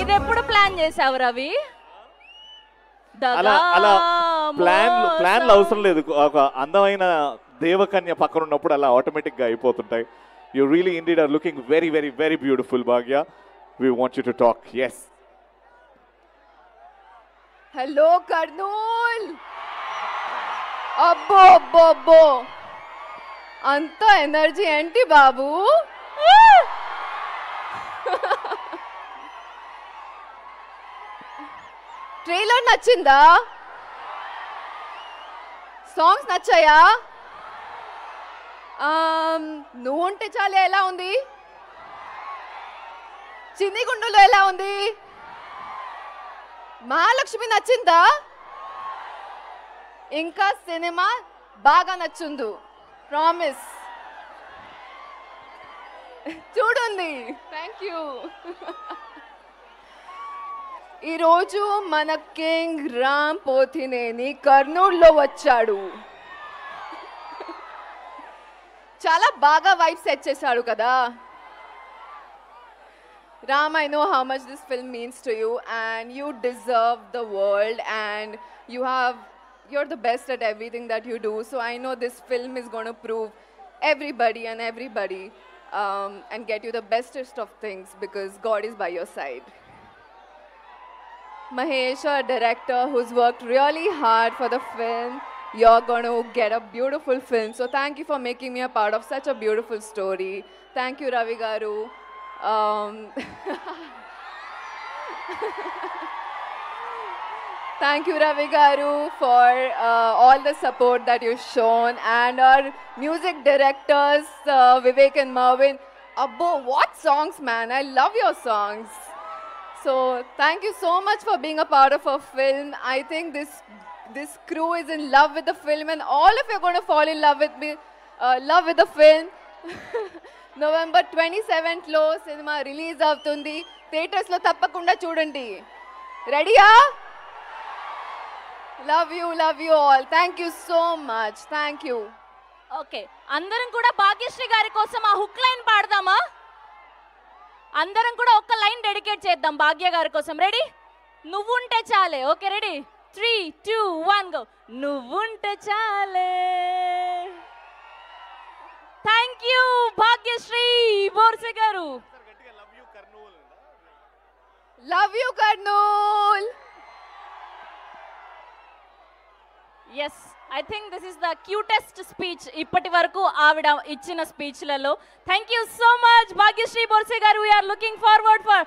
ఇది ఎప్పుడు ప్లాన్ చేసావు రవి? అలా అలా ప్లాన్లు అవసరం లేదు. ఒక అందమైన దేవకన్య పక్కన ఉన్నప్పుడు అలా ఆటోమేటిక్ గా అయిపోతుంటాయి. You really indeed are looking very very very beautiful Bhagya. We want you to talk. yes. Hello Kurnool. అబ్బో అబ్బో అబ్బో, అంత ఎనర్జీ ఏంటి బాబు? ట్రైలర్ నచ్చిందా? సాంగ్స్ నచ్చాయా? నువ్వు ఉంటే చాలే ఎలా ఉంది? చిన్ని గుండులో ఎలా ఉంది? మహాలక్ష్మి నచ్చిందా? ఇంకా సినిమా బాగా నచ్చుందు, ప్రామిస్. చూడండి. Thank you. ఈరోజు మన కింగ్ రామ్ పోతినేని కర్నూలులో వచ్చాడు. చాలా బాగా వైబ్ సెట్ చేశాడు కదా. Ram, I know how much this film means to you, and you deserve the world, and you're the best at everything that you do. So I know this film is going to prove everybody and get you the bestest of things, because God is by your side. Mahesh, our director, who's worked really hard for the film, you're going to get a beautiful film. So thank you for making me a part of such a beautiful story. Thank you, Ravi Garu. Thank you, Ravi Garu, for all the support that you've shown, and our music directors, Vivek and Marvin. Abbo, what songs, man! I love your songs. So thank you so much for being a part of our film. I think this crew is in love with the film, and all of you are going to fall in love with the film. November 27th లో cinema release అవుతుంది. Theatres లో తప్పకుండా చూడండి. రెడీయా? Love you all. Thank you so much. Thank you. Okay, అందరం కూడా భాగ్యశ్రీ గారి కోసం ఆ హుక్ లైన్ పాడదామా? అందరం కూడా ఒక్క లైన్ డెడికేట్ చేద్దాం భాగ్య గారి కోసం. రెడీ? నువ్వుంటే చాలే. Okay, ready? 3, 2, 1 గో. నువ్వుంటే చాలే. Thank you Bhagyashri Borse garu. Love you Kurnool. Yes, I think this is the cutest speech ఇప్పటి వరకు ఆవిడ ఇచ్చిన స్పీచ్లలో. Thank you so much Bhagyashri Borse garu. We are looking forward for